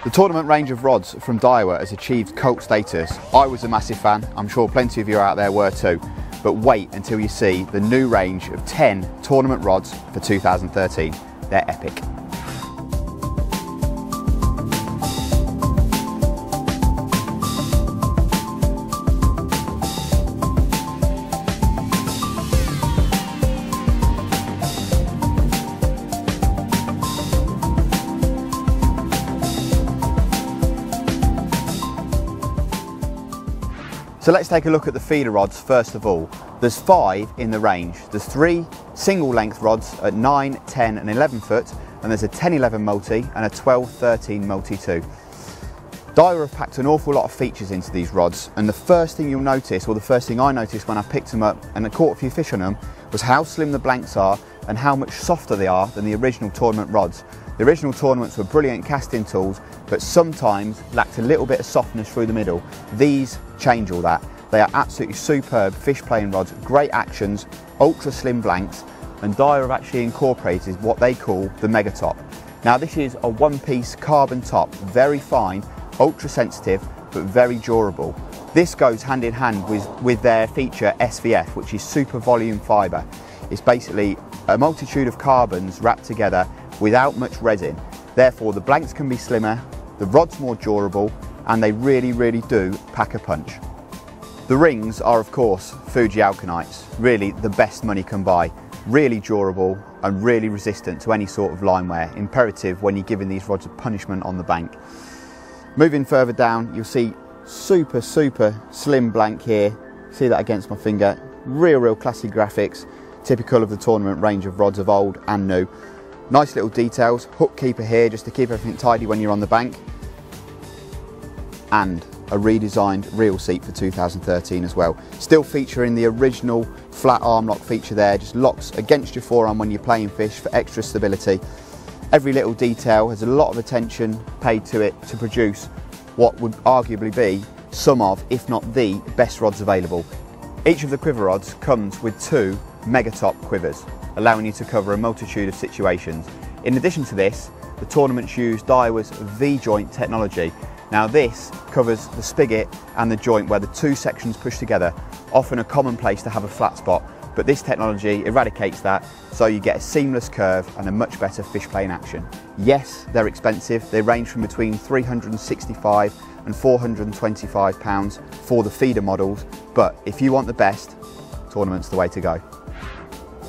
The tournament range of rods from Daiwa has achieved cult status. I was a massive fan, I'm sure plenty of you out there were too, but wait until you see the new range of 10 tournament rods for 2013. They're epic. So let's take a look at the feeder rods first of all. There's 5 in the range. There's 3 single length rods at 9, 10 and 11 foot, and there's a 10-11 multi and a 12-13 multi too. Daiwa have packed an awful lot of features into these rods, and the first thing you'll notice, or the first thing I noticed when I picked them up and I caught a few fish on them, was how slim the blanks are and how much softer they are than the original tournament rods. The original tournaments were brilliant casting tools, but sometimes lacked a little bit of softness through the middle. These change all that. They are absolutely superb fish playing rods, great actions, ultra slim blanks, and Daiwa have actually incorporated what they call the mega top. Now this is a one-piece carbon top, very fine, ultra sensitive, but very durable. This goes hand in hand with their feature SVF, which is super volume fibre. It's basically a multitude of carbons wrapped together without much resin. Therefore the blanks can be slimmer, the rod's more durable, and they really do pack a punch. The rings are of course Fuji alkanites, really the best money can buy. Really durable and really resistant to any sort of line wear, imperative when you're giving these rods a punishment on the bank. Moving further down, you'll see super slim blank here. See that against my finger. Real classy graphics, typical of the tournament range of rods of old and new. Nice little details, hook keeper here just to keep everything tidy when you're on the bank, and a redesigned reel seat for 2013 as well. Still featuring the original flat arm lock feature there, just locks against your forearm when you're playing fish for extra stability. Every little detail has a lot of attention paid to it to produce what would arguably be some of, if not the, best rods available. Each of the quiver rods comes with 2 megatop quivers, allowing you to cover a multitude of situations. In addition to this, the tournaments use Daiwa's V-joint technology. Now this covers the spigot and the joint where the 2 sections push together, often a common place to have a flat spot, but this technology eradicates that, so you get a seamless curve and a much better fish playing action. Yes, they're expensive. They range from between £365 and £425 for the feeder models, but if you want the best, tournament's the way to go.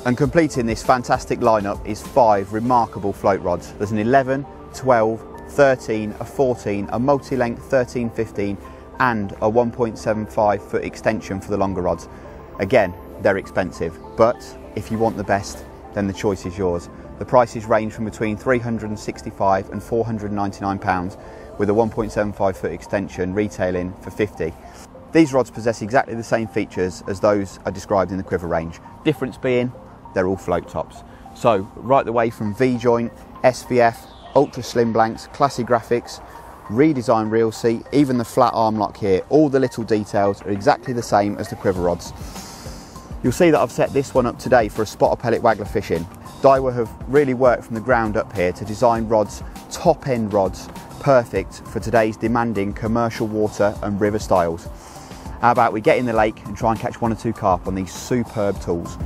And completing this fantastic lineup is 5 remarkable float rods. There's an 11, 12, 13, a 14, a multi-length 13-15 and a 1.75 foot extension for the longer rods. Again, they're expensive, but if you want the best, then the choice is yours. The prices range from between £365 and £499, with a 1.75 foot extension retailing for £50. These rods possess exactly the same features as those I described in the quiver range. Difference being, they're all float tops. So right the way from V-joint, SVF, ultra slim blanks, classy graphics, redesigned reel seat, even the flat arm lock here, all the little details are exactly the same as the quiver rods. You'll see that I've set this one up today for a spotter pellet waggler fishing. Daiwa have really worked from the ground up here to design rods, top end rods, perfect for today's demanding commercial water and river styles. How about we get in the lake and try and catch 1 or 2 carp on these superb tools.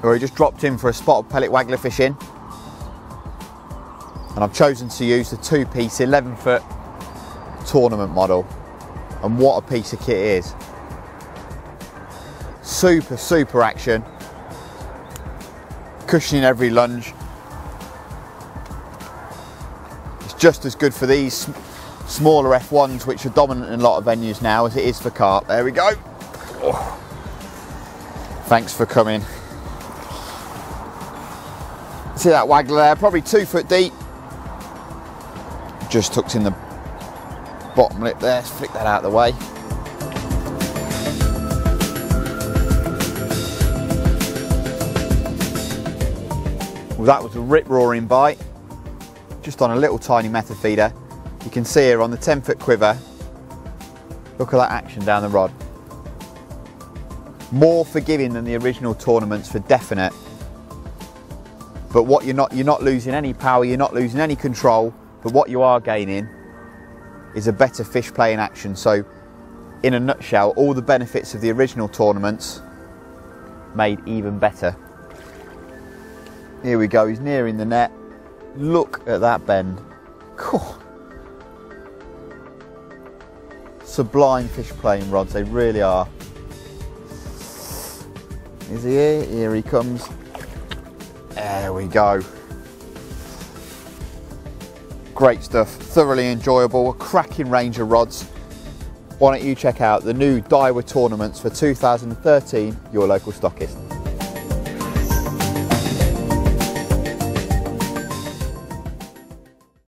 We just dropped in for a spot of pellet waggler fishing, and I've chosen to use the 2-piece 11-foot tournament model, and what a piece of kit it is. Super action, cushioning every lunge. It's just as good for these smaller F1s, which are dominant in a lot of venues now, as it is for carp. There we go. Oh. Thanks for coming. See that waggler there, probably 2 foot deep. Just tucked in the bottom lip there, let's flick that out of the way. Well, that was a rip-roaring bite, just on a little tiny method feeder. You can see here on the 10-foot quiver, Look at that action down the rod. More forgiving than the original tournaments for definite. But what you're not losing any power, you're not losing any control, but what you are gaining is a better fish playing action. So in a nutshell, all the benefits of the original tournaments made even better. Here we go, he's nearing the net. Look at that bend. Cool. Sublime fish playing rods, they really are. Is he here? Here he comes. There we go. Great stuff, thoroughly enjoyable, a cracking range of rods. Why don't you check out the new Daiwa tournaments for 2013, your local stockist.